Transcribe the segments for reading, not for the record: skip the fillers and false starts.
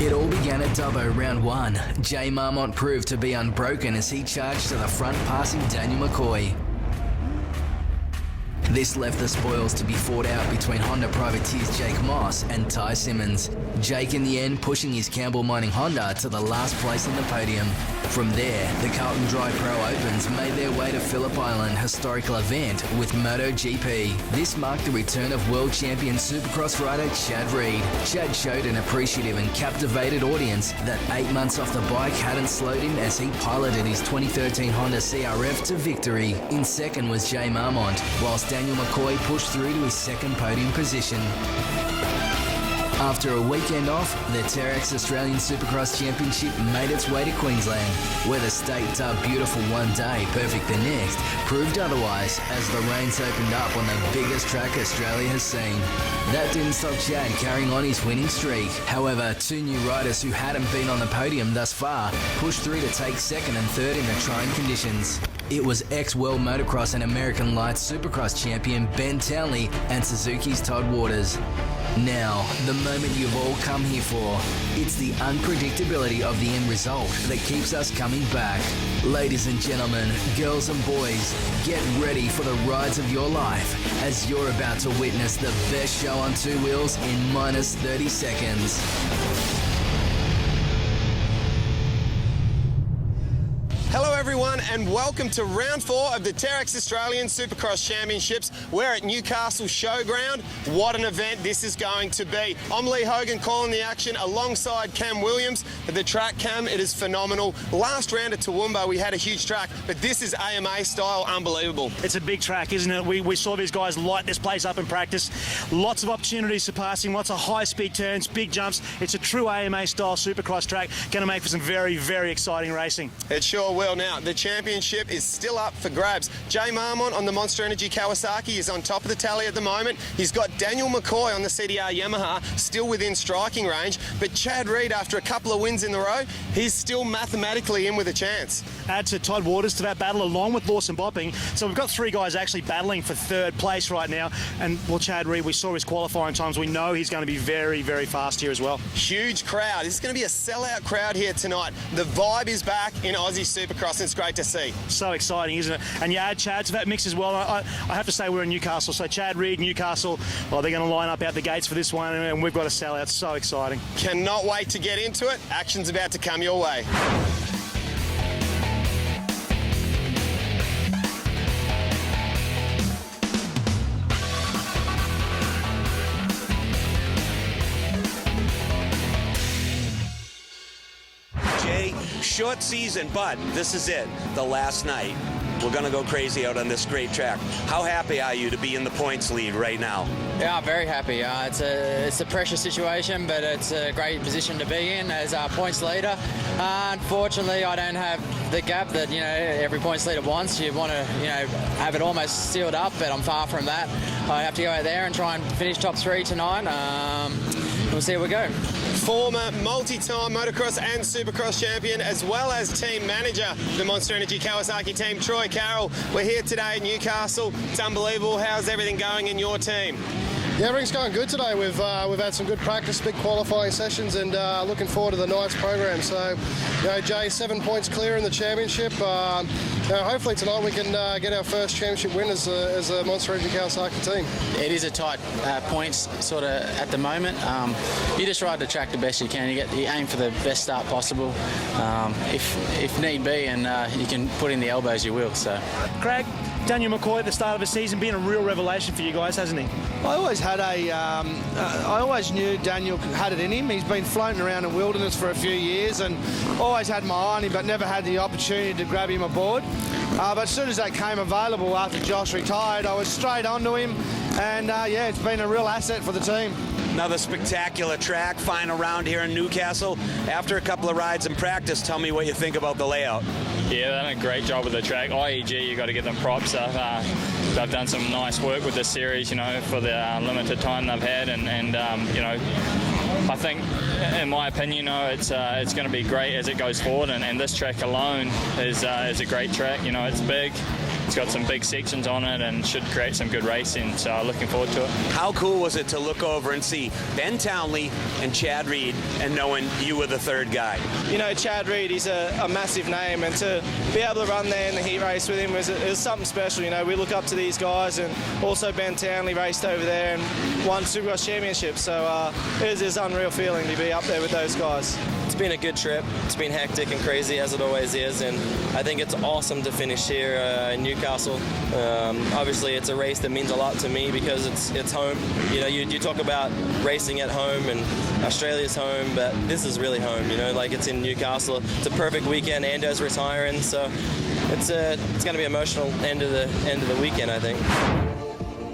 It all began at Dubbo round 1. Jay Marmont proved to be unbroken as he charged to the front, passing Daniel McCoy. This left the spoils to be fought out between Honda privateers Jake Moss and Ty Simmons. Jake in the end pushing his Campbell Mining Honda to the last place on the podium. From there, the Carlton Dry Pro Opens made their way to Phillip Island historical event with MotoGP. This marked the return of world champion Supercross rider Chad Reed. Chad showed an appreciative and captivated audience that 8 months off the bike hadn't slowed him as he piloted his 2013 Honda CRF to victory. In second was Jay Marmont, whilst Daniel McCoy pushed through to his second podium position. After a weekend off, the Terex Australian Supercross Championship made its way to Queensland, where the state dubbed beautiful one day, perfect the next, proved otherwise as the reins opened up on the biggest track Australia has seen. That didn't stop Chad carrying on his winning streak. However, two new riders who hadn't been on the podium thus far pushed through to take second and third in the trying conditions. It was ex-World Motocross and American Lights Supercross champion Ben Townley and Suzuki's Todd Waters. Now, the moment you've all come here for. It's the unpredictability of the end result that keeps us coming back. Ladies and gentlemen, girls and boys, get ready for the rides of your life as you're about to witness the best show on two wheels in minus 30 seconds. Hello everyone and welcome to round 4 of the Terex Australian Supercross Championships. We're at Newcastle Showground. What an event this is going to be. I'm Lee Hogan calling the action alongside Cam Williams. At the track, Cam, it is phenomenal. Last round at Toowoomba we had a huge track, but this is AMA style unbelievable. It's a big track, isn't it? We saw these guys light this place up in practice. Lots of opportunities for passing, lots of high-speed turns, big jumps. It's a true AMA style Supercross track. Going to make for some very, very exciting racing. It sure will. Now, the championship is still up for grabs. Jay Marmont on the Monster Energy Kawasaki is on top of the tally at the moment. He's got Daniel McCoy on the CDR Yamaha still within striking range, but Chad Reed, after a couple of wins in the row, he's still mathematically in with a chance. Add to Todd Waters to that battle along with Lawson Bopping. So we've got three guys actually battling for third place right now. And, well, Chad Reed, we saw his qualifying times. We know he's going to be very, very fast here as well. Huge crowd. This is going to be a sellout crowd here tonight. The vibe is back in Aussie Supercross. It's great to see. So exciting, isn't it? And you add Chad to that mix as well. I have to say we're in Newcastle, so Chad Reed, Newcastle, well, they're going to line up out the gates for this one, and we've got a sellout. So exciting. Cannot wait to get into it. Action's about to come your way. Short season, but this is it, the last night. We're going to go crazy out on this great track. How happy are you to be in the points lead right now? Yeah, I'm very happy. It's a pressure situation, but it's a great position to be in as our points leader. Unfortunately, I don't have the gap that every points leader wants. You want to have it almost sealed up, but I'm far from that. I have to go out there and try and finish top 3 tonight. We'll see how we go. Former multi-time motocross and supercross champion, as well as team manager, the Monster Energy Kawasaki team, Troy Carroll. We're here today at Newcastle. It's unbelievable. How's everything going in your team? Yeah, everything's going good today. We've had some good practice, big qualifying sessions, and looking forward to the night's program. So, Jay, 7 points clear in the championship. Hopefully tonight we can get our first championship win as a Monster Energy Kawasaki team. It is a tight points sort of at the moment. You just ride the track the best you can. You aim for the best start possible. If need be, and you can put in the elbows, you will. So, Craig, Daniel McCoy at the start of the season being a real revelation for you guys, hasn't he? I always knew Daniel had it in him. He's been floating around in wilderness for a few years and always had my eye on him, but never had the opportunity to grab him aboard. But as soon as that came available after Josh retired, I was straight onto him, and it's been a real asset for the team. Another spectacular track, final round here in Newcastle. After a couple of rides in practice, tell me what you think about the layout. Yeah, they've done a great job with the track. IEG, you got to give them props. They've done some nice work with this series, for the limited time they've had, and I think, in my opinion, it's going to be great as it goes forward, and this track alone is a great track. It's big. it's got some big sections on it and should create some good racing. So looking forward to it. How cool was it to look over and see Ben Townley and Chad Reed and knowing you were the third guy? You know, Chad Reed, he's a massive name, and to be able to run there in the heat race with him was something special. You know, we look up to these guys, and also Ben Townley raced over there and won Supercross Championships. So it is an unreal feeling to be up there with those guys. It's been a good trip. It's been hectic and crazy as it always is, and I think it's awesome to finish here in Newcastle. Obviously, it's a race that means a lot to me because it's home. You know, you talk about racing at home, and Australia's home, but this is really home. You know, like it's in Newcastle. It's a perfect weekend. Ando's retiring, so it's going to be emotional end of the weekend, I think.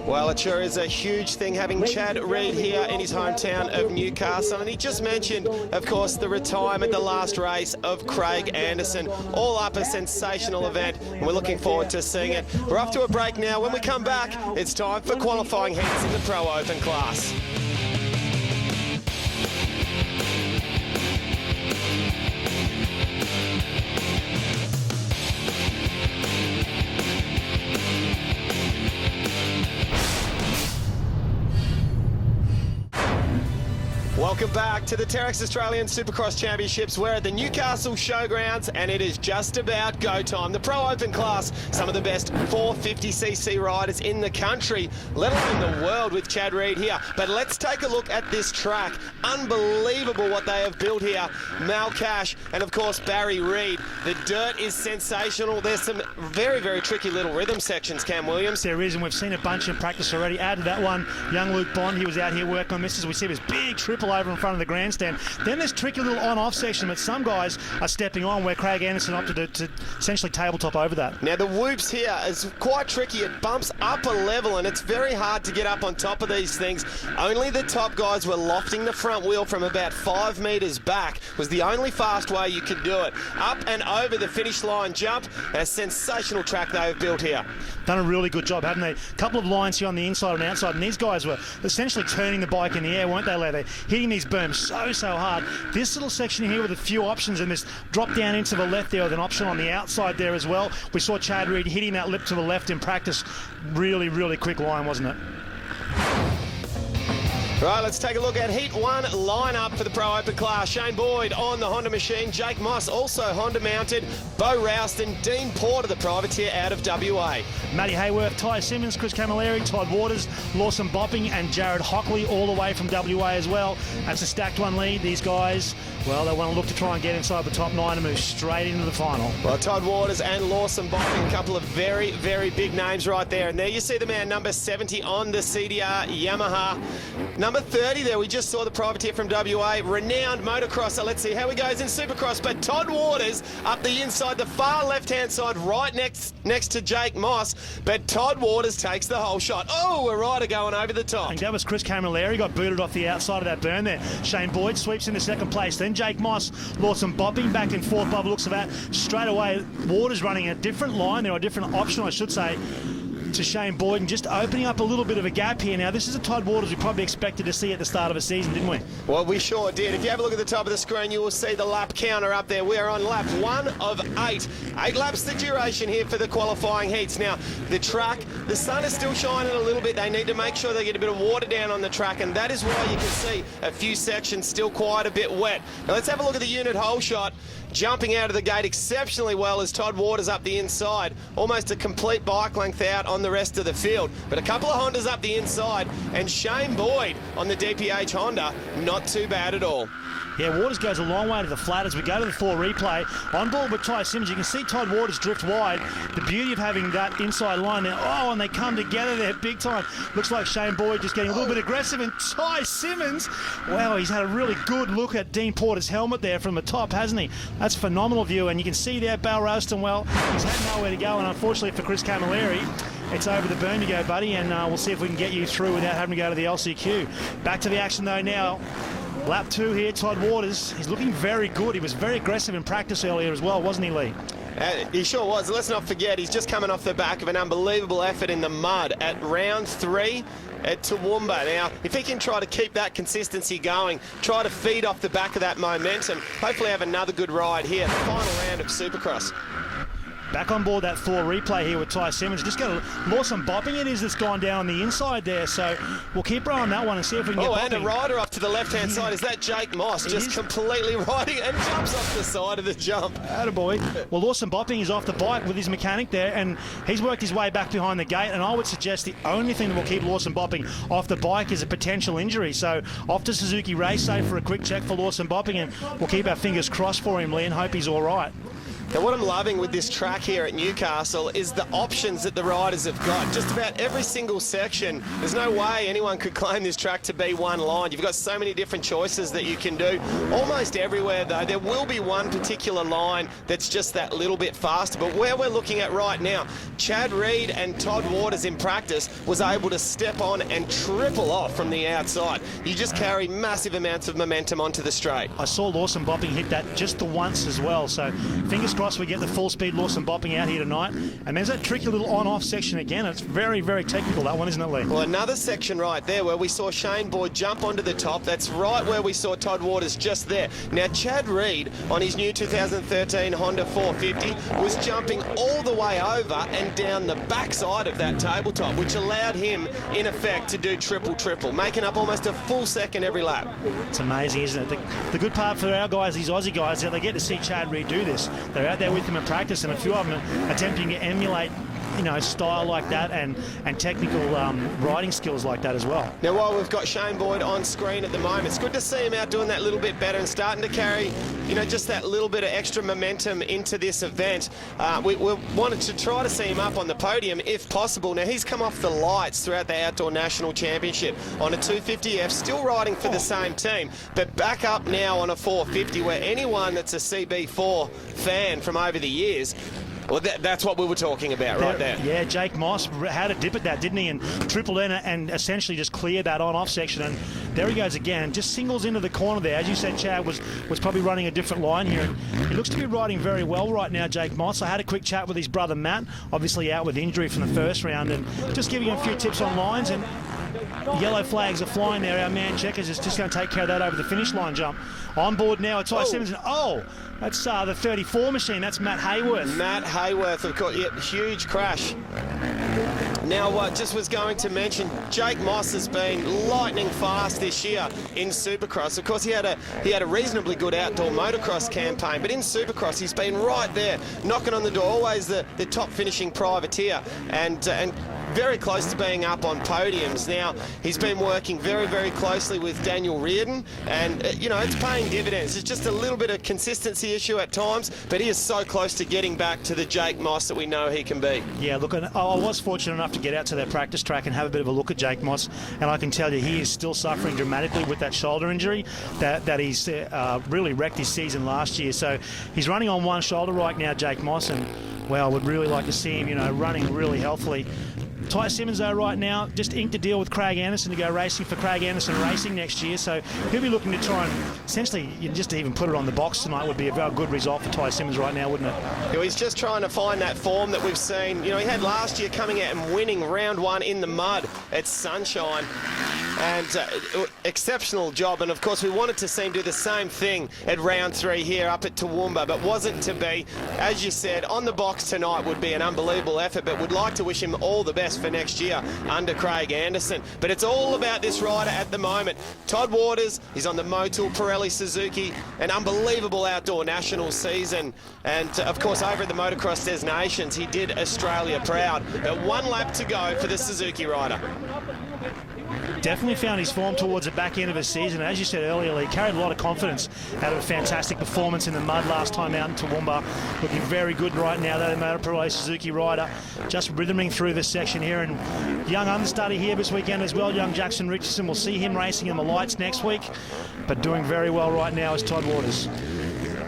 Well, it sure is a huge thing having Chad Reed here in his hometown of Newcastle. And he just mentioned, of course, the retirement, the last race of Craig Anderson. All up a sensational event, and we're looking forward to seeing it. We're off to a break now. When we come back, it's time for qualifying heats in the Pro Open class. Welcome back to the Terex Australian Supercross Championships. We're at the Newcastle Showgrounds and it is just about go time. The Pro Open class, some of the best 450cc riders in the country, let alone the world, with Chad Reed here. But let's take a look at this track. Unbelievable what they have built here. Mal Cash and of course Barry Reed. The dirt is sensational. There's some very, very tricky little rhythm sections, Cam Williams. There is, and we've seen a bunch in practice already. Add to that one, young Luke Bond, he was out here working on misses. We see this big triple over in front of the grandstand. Then there's tricky little on-off section that some guys are stepping on, where Craig Anderson opted to essentially tabletop over that. Now the whoops here is quite tricky. It bumps up a level and it's very hard to get up on top of these things. Only the top guys were lofting the front wheel from about 5 metres back. Was the only fast way you could do it. Up and over the finish line jump. A sensational track they've built here. Done a really good job, haven't they? A couple of lines here on the inside and outside, and these guys were essentially turning the bike in the air, weren't they, Larry? Hitting these berms so hard. This little section here with a few options, and this drop down into the left there with an option on the outside there as well. We saw Chad Reed hitting that lip to the left in practice. Really, really quick line, wasn't it? Right, let's take a look at Heat 1 lineup for the Pro Open class. Shane Boyd on the Honda machine. Jake Moss also Honda mounted. Bo Rouston, Dean Porter, the privateer out of WA. Matty Hayworth, Ty Simmons, Chris Camilleri, Todd Waters, Lawson Bopping and Jared Hockley all the way from WA as well. That's a stacked one lead. These guys, well, they want to look to try and get inside the top 9 and move straight into the final. Well, Todd Waters and Lawson Bopping, a couple of very, very big names right there. And there you see the man, number 70 on the CDR Yamaha. Number 30 there, we just saw the privateer from WA, renowned motocrosser. Let's see how he goes in Supercross. But Todd Waters up the inside, the far left-hand side, right next to Jake Moss. But Todd Waters takes the whole shot. Oh, a rider going over the top. I think that was Chris Camilleri, got booted off the outside of that burn there. Shane Boyd sweeps into second place. Then Jake Moss, Lawson Bopping back and forth by the looks of that. Straight away, Waters running a different line there, or a different option, I should say, to Shane Boyd, and just opening up a little bit of a gap here. Now, this is a Todd Waters we probably expected to see at the start of a season, didn't we? Well, we sure did. If you have a look at the top of the screen, you will see the lap counter up there. We are on lap 1 of 8. 8 laps the duration here for the qualifying heats. Now, the track, the sun is still shining a little bit. They need to make sure they get a bit of water down on the track, and that is why you can see a few sections still quite a bit wet. Now, let's have a look at the unit hole shot. Jumping out of the gate exceptionally well as Todd Waters up the inside. Almost a complete bike length out on the rest of the field. But a couple of Hondas up the inside, and Shane Boyd on the DPH Honda, not too bad at all. Yeah, Waters goes a long way to the flat as we go to the 4 replay. On board with Ty Simmons, you can see Todd Waters drift wide. The beauty of having that inside line there. Oh, and they come together there big time. Looks like Shane Boyd just getting a little bit aggressive, and Ty Simmons, wow, he's had a really good look at Dean Porter's helmet there from the top, hasn't he? That's phenomenal view, and you can see there Bal Ralston, well, he's had nowhere to go, and unfortunately for Chris Camilleri, it's over the burn to go, buddy, and we'll see if we can get you through without having to go to the LCQ. Back to the action though now. Lap 2 here, Todd Waters. He's looking very good. He was very aggressive in practice earlier as well, wasn't he, Lee? He sure was. Let's not forget, he's just coming off the back of an unbelievable effort in the mud at round 3 at Toowoomba. Now, if he can try to keep that consistency going, try to feed off the back of that momentum, hopefully have another good ride here, the final round of Supercross. Back on board that 4 replay here with Ty Simmons. Just got Lawson bopping it is that's gone down on the inside there. So we'll keep an eye on that one and see if we can get and bopping. a rider off to the left-hand side. Is that Jake Moss just completely riding and jumps off the side of the jump? Attaboy. Well, Lawson bopping is off the bike with his mechanic there, and he's worked his way back behind the gate, and I would suggest the only thing that will keep Lawson bopping off the bike is a potential injury. So off to Suzuki Race Safe for a quick check for Lawson bopping, and we'll keep our fingers crossed for him, Lee, and hope he's all right. Now, what I'm loving with this track here at Newcastle is the options that the riders have got. Just about every single section, there's no way anyone could claim this track to be one line. You've got so many different choices that you can do. Almost everywhere, though, there will be one particular line that's just that little bit faster. But where we're looking at right now, Chad Reed and Todd Waters in practice was able to step on and triple off from the outside. You just carry massive amounts of momentum onto the straight. I saw Lawson bopping hit that just the once as well, so fingers crossed we get the full speed Lawson bopping out here tonight. And there's that tricky little on-off section again. It's very, very technical, that one, isn't it, Lee? Well, another section right there where we saw Shane Boyd jump onto the top. That's right where we saw Todd Waters just there. Now, Chad Reed on his new 2013 Honda 450 was jumping all the way over and down the backside of that tabletop, which allowed him, in effect, to do triple, making up almost a full second every lap. It's amazing, isn't it? The good part for our guys, these Aussie guys, that they get to see Chad Reed do this. They're out there with him in practice, and a few of them are attempting to emulate, you know, style like that and technical riding skills like that as well. Now, while we've got Shane Boyd on screen at the moment, it's good to see him out doing that little bit better and starting to carry, you know, just that little bit of extra momentum into this event. We wanted to try to see him up on the podium if possible. Now, he's come off the lights throughout the Outdoor National Championship on a 250F, still riding for the same team, but back up now on a 450, where anyone that's a CB4 fan from over the years, well, that's what we were talking about right there. Yeah, Jake Moss had a dip at that, didn't he? And tripled in and essentially just cleared that on-off section. And there he goes again, just singles into the corner there. As you said, Chad was probably running a different line here. And he looks to be riding very well right now, Jake Moss. I had a quick chat with his brother Matt, obviously out with injury from the first round, and just giving him a few tips on lines. And yellow flags are flying there. Our man Checkers is just going to take care of that over the finish line jump. On board now, Ty Simmons. That's the 34 machine. That's Matt Hayworth. Matt Hayworth, of course. Yep, huge crash. Now, just was going to mention, Jake Moss has been lightning fast this year in Supercross. Of course, he had a reasonably good outdoor motocross campaign, but in Supercross, he's been right there, knocking on the door, always the top finishing privateer, and very close to being up on podiums. Now, he's been working very, very closely with Daniel Reardon, and, you know, it's paying dividends. It's just a little bit of consistency issue at times, but he is so close to getting back to the Jake Moss that we know he can be. Yeah, look, I was fortunate enough to get out to their practice track and have a bit of a look at Jake Moss, and I can tell you he is still suffering dramatically with that shoulder injury that he's really wrecked his season last year. So he's running on one shoulder right now, Jake Moss, and, well, I would really like to see him, you know, running really healthily. Ty Simmons, though, right now, just inked a deal with Craig Anderson to go racing for Craig Anderson Racing next year. So he'll be looking to try and essentially just even put it on the box tonight would be a very good result for Ty Simmons right now, wouldn't it? Yeah, he's just trying to find that form that we've seen. You know, he had last year coming out and winning round one in the mud at Sunshine. And exceptional job. And, of course, we wanted to see him do the same thing at round 3 here up at Toowoomba, but wasn't to be. As you said, on the box tonight would be an unbelievable effort, but would like to wish him all the best for next year under Craig Anderson. But it's all about this rider at the moment. Todd Waters, he's on the Motul Pirelli Suzuki, an unbelievable outdoor national season. And, of course, over at the Motocross Des Nations, he did Australia proud. But 1 lap to go for the Suzuki rider. Definitely found his form towards the back end of his season. As you said earlier, he carried a lot of confidence out of a fantastic performance in the mud last time out in Toowoomba. Looking very good right now, though, the Motor Pirelli Suzuki rider. Just rhythming through this section here. And young understudy here this weekend as well, young Jackson Richardson. We'll see him racing in the lights next week. But doing very well right now is Todd Waters.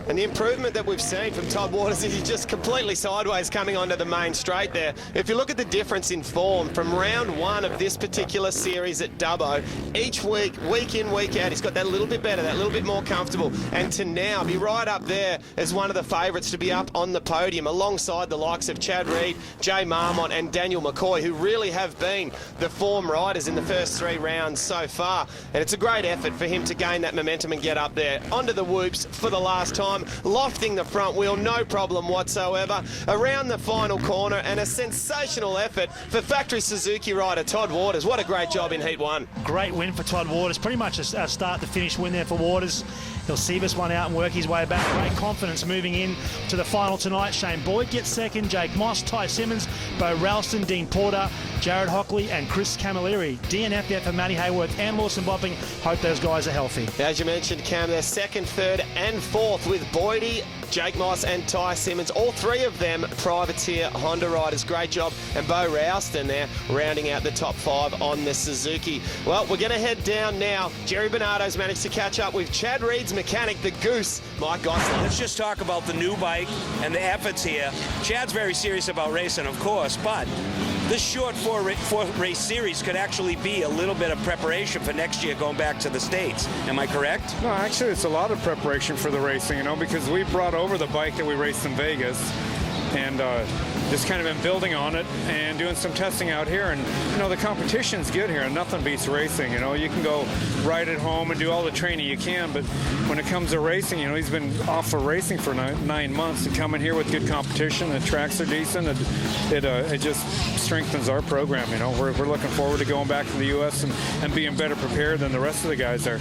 And the improvement that we've seen from Todd Waters is he's just completely sideways coming onto the main straight there. If you look at the difference in form from round 1 of this particular series at Dubbo, each week, week in, week out, he's got that little bit better, that little bit more comfortable. And to now be right up there as one of the favourites to be up on the podium alongside the likes of Chad Reed, Jay Marmont and Daniel McCoy, who really have been the form riders in the first 3 rounds so far. And it's a great effort for him to gain that momentum and get up there onto the whoops for the last time. time, lofting the front wheel, no problem whatsoever. Around the final corner, and a sensational effort for factory Suzuki rider Todd Waters. What a great job in Heat 1. Great win for Todd Waters. Pretty much a start-to-finish win there for Waters. He'll see this one out and work his way back. Great confidence moving in to the final tonight. Shane Boyd gets second, Jake Moss, Ty Simmons, Bo Ralston, Dean Porter, Jared Hockley and Chris Camilleri. DNF there for Matty Hayworth and Lawson Bopping. Hope those guys are healthy. As you mentioned, Cam, they're second, third and fourth with Boydie, Jake Moss and Ty Simmons. All three of them privateer Honda riders. Great job. And Bo Ralston there rounding out the top 5 on the Suzuki. Well, we're going to head down now. Jerry Bernardo's managed to catch up with Chad Reed's mechanic, the Goose, Mike Gosling. Let's just talk about the new bike and the efforts here. Chad's very serious about racing, of course, but this short four race series could actually be a little bit of preparation for next year going back to the States. Am I correct? No, actually it's a lot of preparation for the racing, you know, because we brought over the bike that we raced in Vegas and just kind of been building on it and doing some testing out here. And, you know, the competition's good here and nothing beats racing. You know, you can go ride at home and do all the training you can, but when it comes to racing, you know, he's been off for racing for 9 months and coming here with good competition. The tracks are decent. It just strengthens our program. You know, we're looking forward to going back to the U.S. and being better prepared than the rest of the guys are.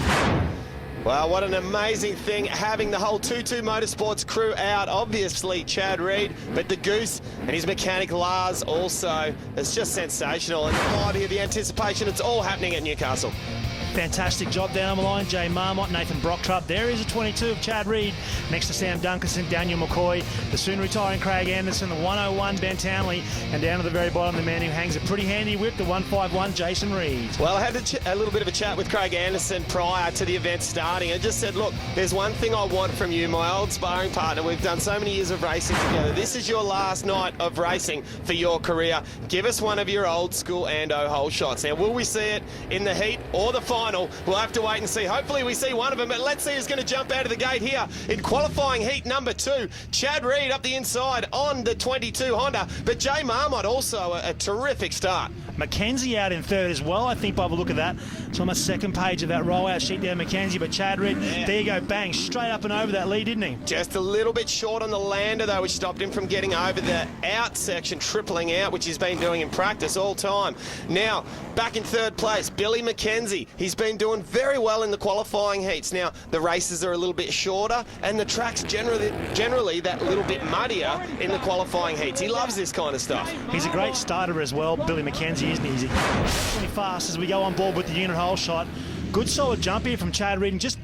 Well, what an amazing thing having the whole 22 Motorsports crew out. Obviously, Chad Reed, but the Goose and his mechanic Lars also. It's just sensational. And the vibe here, the anticipation, it's all happening at Newcastle. Fantastic job down the line. Jay Marmot, Nathan Brocktrup. There is a 22 of Chad Reed next to Sam Duncanson, Daniel McCoy, the soon retiring Craig Anderson, the 101 Ben Townley, and down to the very bottom, the man who hangs a pretty handy whip, the 151 Jason Reed. Well, I had a little bit of a chat with Craig Anderson prior to the event starting. I just said, look, there's one thing I want from you, my old sparring partner. We've done so many years of racing together. This is your last night of racing for your career. Give us one of your old school Ando hole shots. Now, will we see it in the heat or the final? We'll have to wait and see. Hopefully we see one of them, but let's see who's going to jump out of the gate here in qualifying heat number 2. Chad Reed up the inside on the 22 Honda, but Jay Marmot also a terrific start. Mackenzie out in third as well, I think, by the look of that. It's on the second page of that rollout sheet there, Mackenzie, but Chad Reed, there you go, bang, straight up and over that lead, didn't he? Just a little bit short on the lander, though, which stopped him from getting over the out section, tripling out, which he's been doing in practice all time. Now, back in third place, Billy Mackenzie. He's been doing very well in the qualifying heats. Now, the races are a little bit shorter, and the track's generally that little bit muddier in the qualifying heats. He loves this kind of stuff. He's a great starter as well, Billy Mackenzie, isn't he? He's extremely fast as we go on board with the unit hole shot. Good solid jump here from Chad Reed, and just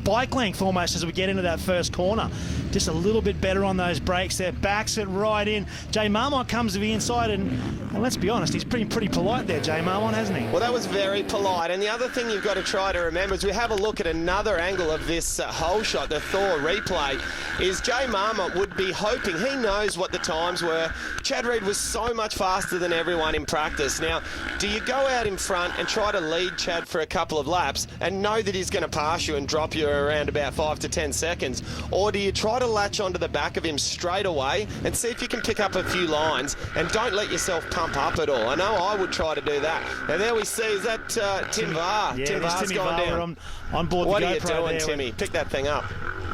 bike length almost as we get into that first corner. Just a little bit better on those brakes there. Backs it right in. Jay Marmot comes to the inside, and let's be honest, he's pretty polite there, Jay Marmot, hasn't he? Well, that was very polite. And the other thing you've got to try to remember as we have a look at another angle of this hole shot, the Thor replay, is Jay Marmot would be hoping, he knows what the times were. Chad Reed was so much faster than everyone in practice. Now, do you go out in front and try to lead Chad for a couple of laps and know that he's going to pass you and drop you around about 5 to 10 seconds? Or do you try to latch onto the back of him straight away and see if you can pick up a few lines and don't let yourself pump up at all? I know I would try to do that. And there we see, is that Tim Var? Yeah, Tim Var's gone down. On board what the are you GoPro doing, there. Timmy? Pick that thing up.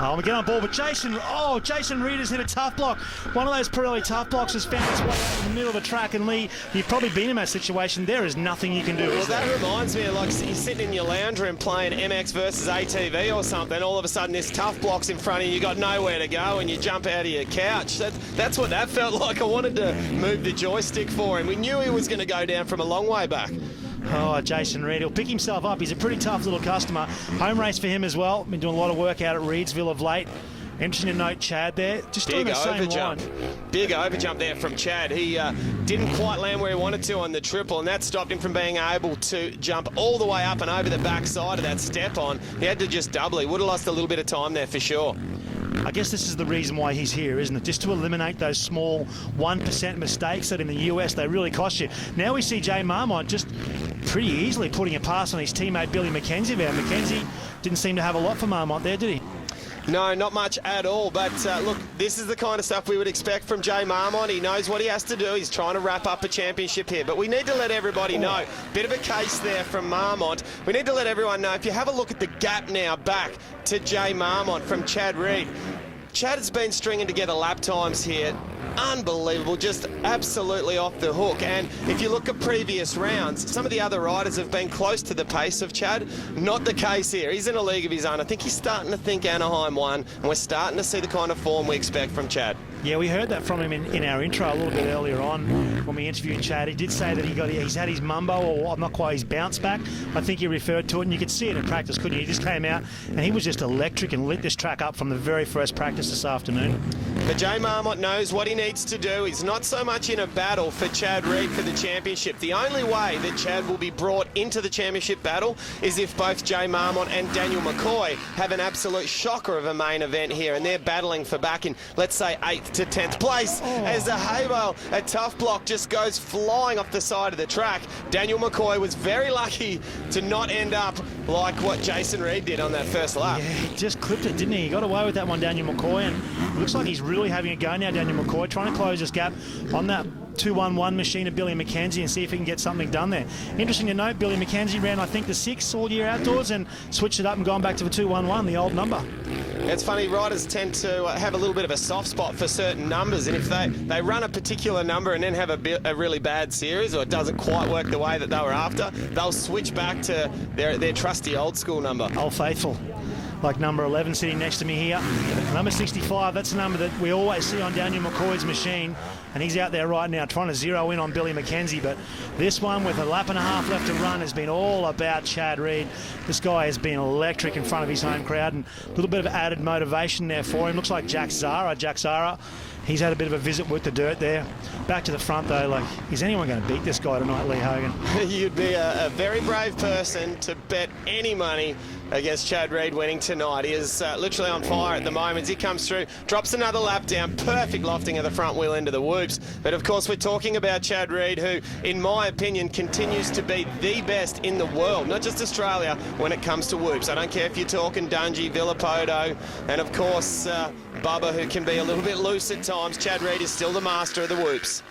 Oh, we get on board with Jason. Oh, Jason Reed has hit a tough block. One of those Pirelli tough blocks has found its way out in the middle of a track, and Lee, you've probably been in that situation. There is nothing you can do. Well, that reminds me of like you're sitting in your lounge room playing MX versus ATV or something. All of a sudden, this tough block's in front of you. You got nowhere to go, and you jump out of your couch. That's what that felt like. I wanted to move the joystick for him. We knew he was going to go down from a long way back. Oh, Jason Reed, he'll pick himself up. He's a pretty tough little customer. Home race for him as well. Been doing a lot of work out at Reedsville of late. Interesting to note Chad there. Just doing the same line. Big overjump there from Chad. He didn't quite land where he wanted to on the triple, and that stopped him from being able to jump all the way up and over the back side of that step-on. He had to just double. He would have lost a little bit of time there for sure. I guess this is the reason why he's here, isn't it? Just to eliminate those small 1% mistakes that in the US they really cost you. Now we see Jay Marmot just pretty easily putting a pass on his teammate Billy Mackenzie there. Mackenzie didn't seem to have a lot for Marmot there, did he? No, not much at all. But look, this is the kind of stuff we would expect from Jay Marmot. He knows what he has to do. He's trying to wrap up a championship here. But we need to let everybody know. Bit of a case there from Marmot. We need to let everyone know. If you have a look at the gap now back to Jay Marmot from Chad Reed, Chad has been stringing together lap times here. Unbelievable, just absolutely off the hook. And if you look at previous rounds, some of the other riders have been close to the pace of Chad. Not the case here. He's in a league of his own. I think he's starting to think Anaheim won, and we're starting to see the kind of form we expect from Chad. Yeah, we heard that from him in our intro a little bit earlier on when we interviewed Chad. He did say that he's had his mumbo, or not quite his bounce back. I think he referred to it, and you could see it in practice, couldn't you? He just came out and he was just electric and lit this track up from the very first practice this afternoon. But Jay Marmot knows what he needs to do. He's not so much in a battle for Chad Reed for the championship. The only way that Chad will be brought into the championship battle is if both Jay Marmot and Daniel McCoy have an absolute shocker of a main event here, and they're battling for back in, let's say, 8th to 10th place as the hay bale, a tough block, just goes flying off the side of the track. Daniel McCoy was very lucky to not end up like what Jason Reed did on that first lap. Yeah, he just clipped it, didn't he? He got away with that one, Daniel McCoy, and it looks like he's really having a go now, Daniel McCoy, trying to close this gap on that 2-1-1 machine of Billy McKenzie and see if he can get something done there. Interesting to note, Billy McKenzie ran, I think, the 6 all year outdoors and switched it up and gone back to the 2-1-1, the old number. It's funny, riders tend to have a little bit of a soft spot for certain numbers, and if they run a particular number and then have a really bad series, or it doesn't quite work the way that they were after, they'll switch back to their trusty old school number. Old Faithful. Like number 11 sitting next to me here. Number 65, that's the number that we always see on Daniel McCoy's machine. And he's out there right now trying to zero in on Billy McKenzie. But this one with a lap and a half left to run has been all about Chad Reed. This guy has been electric in front of his home crowd, and a little bit of added motivation there for him. Looks like Jack Zara. He's had a bit of a visit with the dirt there. Back to the front though, like, is anyone going to beat this guy tonight, Lee Hogan? You'd be a very brave person to bet any money against Chad Reed winning tonight. He is literally on fire at the moment. He comes through, drops another lap down, perfect lofting of the front wheel into the whoops. But of course we're talking about Chad Reed, who in my opinion continues to be the best in the world, not just Australia, when it comes to whoops. I don't care if you're talking Dungey, Villapoto, and of course Bubba, who can be a little bit loose at times. Chad Reed is still the master of the whoops.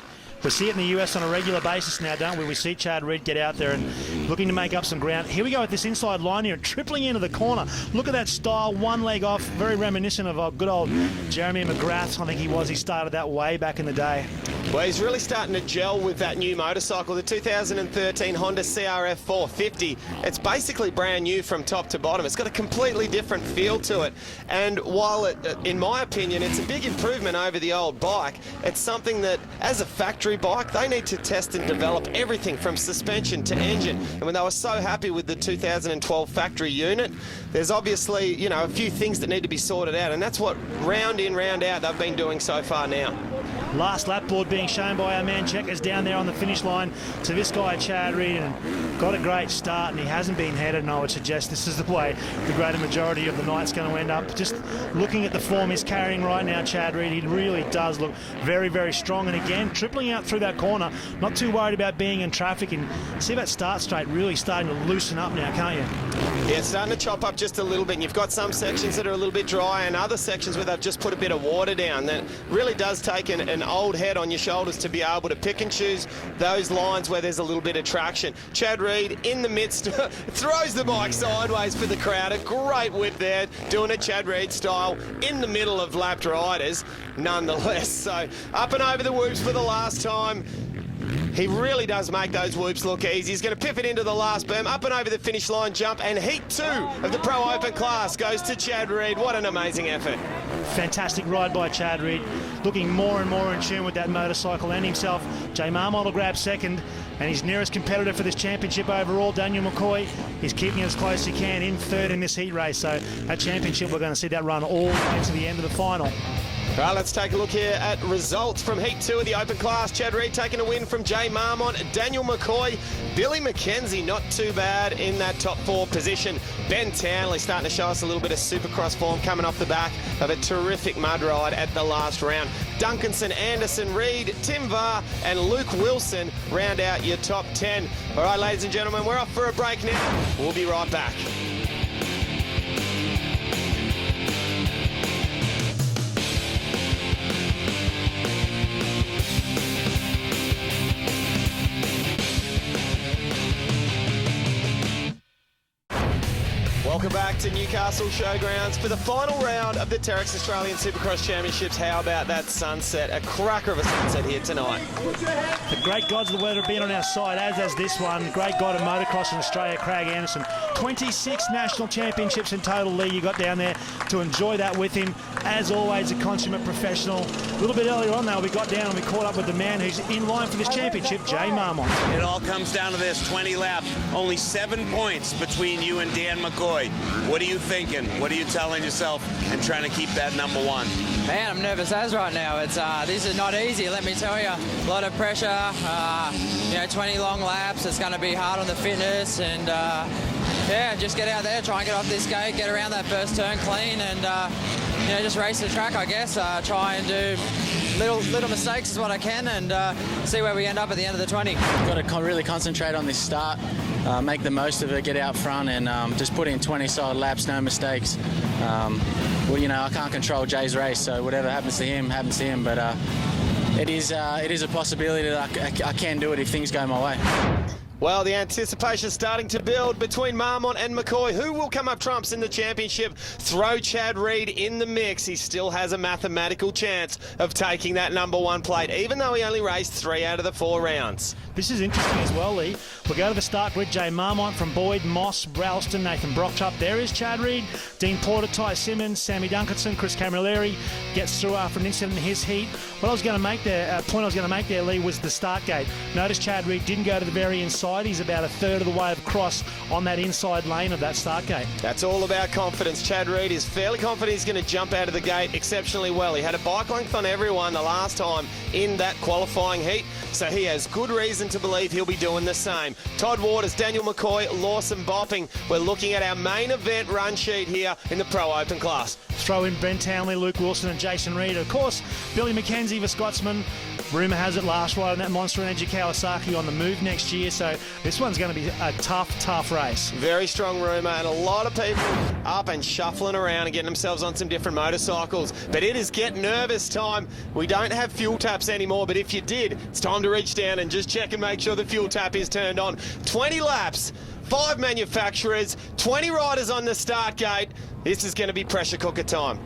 We see it in the US on a regular basis now, don't we? We see Chad Reed get out there and looking to make up some ground. Here we go with this inside line here, tripling into the corner. Look at that style, one leg off, very reminiscent of good old Jeremy McGrath. I think he started that way back in the day. Well, he's really starting to gel with that new motorcycle, the 2013 Honda CRF 450. It's basically brand new from top to bottom. It's got a completely different feel to it. And while, in my opinion, it's a big improvement over the old bike, it's something that, as a factory bike, they need to test and develop everything from suspension to engine. And when they were so happy with the 2012 factory unit, there's obviously, you know, a few things that need to be sorted out, and that's what round in, round out they've been doing so far now. Last lap board being shown by our man Checkers down there on the finish line to this guy Chad Reed, and got a great start, and he hasn't been headed, and I would suggest this is the way the greater majority of the night's going to end up. Just looking at the form he's carrying right now, Chad Reed, he really does look very, very strong, and again tripling out through that corner, not too worried about being in traffic, and see that start straight really starting to loosen up now, can't you? Yeah, it's starting to chop up just a little bit, and you've got some sections that are a little bit dry and other sections where they've just put a bit of water down. That really does take an old head on your shoulders to be able to pick and choose those lines where there's a little bit of traction. Chad Reed in the midst throws the bike sideways for the crowd. A great whip there, doing it Chad Reed style in the middle of lapped riders nonetheless. So up and over the whoops for the last time. He really does make those whoops look easy. He's going to pivot into the last berm, up and over the finish line jump, and Heat 2 of the Pro Open class goes to Chad Reed. What an amazing effort. Fantastic ride by Chad Reed, looking more and more in tune with that motorcycle and himself. Jay Marmot will grab second, and his nearest competitor for this championship overall, Daniel McCoy, is keeping as close as he can in third in this heat race. So that championship, we're going to see that run all the way to the end of the final. Right, let's take a look here at results from Heat 2 of the Open class. Chad Reed taking a win from Jay Marmot, Daniel McCoy, Billy McKenzie, not too bad in that top 4 position. Ben Townley starting to show us a little bit of Supercross form coming off the back of a terrific mud ride at the last round. Duncanson, Anderson, Reed, Tim Varr and Luke Wilson round out your top 10. All right, ladies and gentlemen, we're off for a break now. We'll be right back. Welcome back to Newcastle Showgrounds for the final round of the Terex Australian Supercross Championships. How about that sunset? A cracker of a sunset here tonight. The great gods of the weather have been on our side, as has this one. Great god of motocross in Australia, Craig Anderson. 26 national championships in total, Lee, you got down there to enjoy that with him. As always, a consummate professional. A little bit earlier on, though, we got down and we caught up with the man who's in line for this championship, Jay Marmont. It all comes down to this, 20 laps. Only 7 points between you and Dan McCoy. What are you thinking? What are you telling yourself and trying to keep that number one? Man, I'm nervous as right now. This is not easy, let me tell you. A lot of pressure, 20 long laps. It's going to be hard on the fitness, and just get out there, try and get off this gate, get around that first turn clean, and just race the track, I guess. Try and do little mistakes is what I can, and see where we end up at the end of the 20. Got to really concentrate on this start, make the most of it, get out front, and just put in 20 solid laps, no mistakes. I can't control Jay's race, so whatever happens to him, happens to him. But it is a possibility that I can do it if things go my way. Well, the anticipation starting to build between Marmont and McCoy. Who will come up trumps in the championship? Throw Chad Reed in the mix. He still has a mathematical chance of taking that number one plate, even though he only raced 3 out of the 4 rounds. This is interesting as well, Lee. We'll go to the start grid. Jay Marmont from Boyd, Moss, Ralston, Nathan Brockchup. There is Chad Reed, Dean Porter, Ty Simmons, Sammy Duncanson, Chris Camilleri gets through after an incident in his heat. What I was going to make there, Lee, was the start gate. Notice Chad Reed didn't go to the very inside. He's about a third of the way across on that inside lane of that start gate. That's all about confidence. Chad Reed is fairly confident he's going to jump out of the gate exceptionally well. He had a bike length on everyone the last time in that qualifying heat, so he has good reason to believe he'll be doing the same. Todd Waters, Daniel McCoy, Lawson Bopping. We're looking at our main event run sheet here in the Pro Open class. Throw in Ben Townley, Luke Wilson and Jason Reed. Of course, Billy McKenzie, the Scotsman. Rumour has it last ride on that Monster Energy Kawasaki on the move next year, so this one's going to be a tough race. Very strong rumour, and a lot of people up and shuffling around and getting themselves on some different motorcycles. But it is get nervous time. We don't have fuel taps anymore, but if you did, it's time to reach down and just check and make sure the fuel tap is turned on. 20 laps, 5 manufacturers, 20 riders on the start gate. This is going to be pressure cooker time.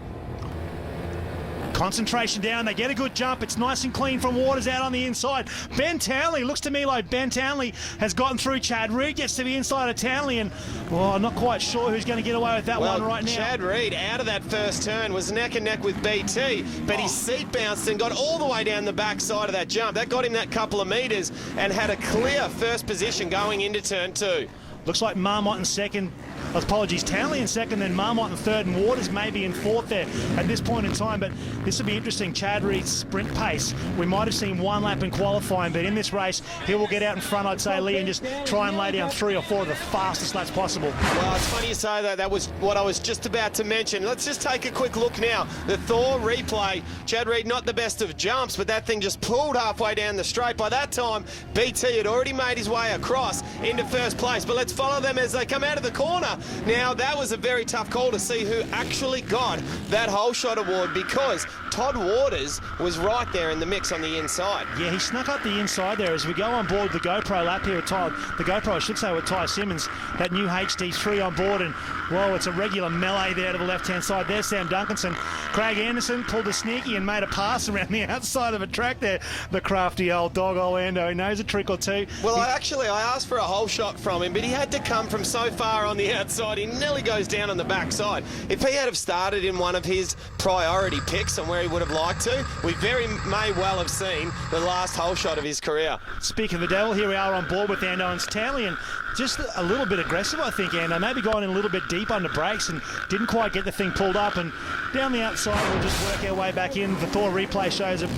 Concentration down, they get a good jump. It's nice and clean from Waters out on the inside. Ben Townley, looks to me like Ben Townley has gotten through. Chad Reed gets to the inside of Townley, and I'm not quite sure who's going to get away with that one right now. Chad Reed out of that first turn was neck and neck with BT, but his seat bounced and got all the way down the back side of that jump. That got him that couple of metres and had a clear first position going into turn 2. Looks like Marmont in second. Apologies, Townley in second, then Marmont in third, and Waters maybe in fourth there at this point in time. But this will be interesting. Chad Reed's sprint pace. We might have seen 1 lap in qualifying, but in this race, he will get out in front, I'd say, Lee, and just try and lay down 3 or 4 of the fastest laps possible. Well, it's funny you say that. That was what I was just about to mention. Let's just take a quick look now. The Thor replay. Chad Reed, not the best of jumps, but that thing just pulled halfway down the straight. By that time, BT had already made his way across into first place. But let's follow them as they come out of the corner. Now, that was a very tough call to see who actually got that whole shot award, because Todd Waters was right there in the mix on the inside. Yeah, he snuck up the inside there as we go on board the GoPro lap here with the GoPro, I should say, with Ty Simmons, that new HD3 on board, and, whoa, it's a regular melee there to the left-hand side. There's Sam Duncanson. Craig Anderson pulled a sneaky and made a pass around the outside of a track there. The crafty old dog, Orlando, he knows a trick or two. Well, I asked for a whole shot from him, but he had to come from so far on the outside. He nearly goes down on the backside. If he had have started in one of his priority picks and where he would have liked to, we very may well have seen the last whole shot of his career. Speaking of the devil, here we are on board with Ando and Townley, and just a little bit aggressive, I think, Ando. Maybe going in a little bit deep under brakes and didn't quite get the thing pulled up, and down the outside we'll just work our way back in. The Thor replay shows it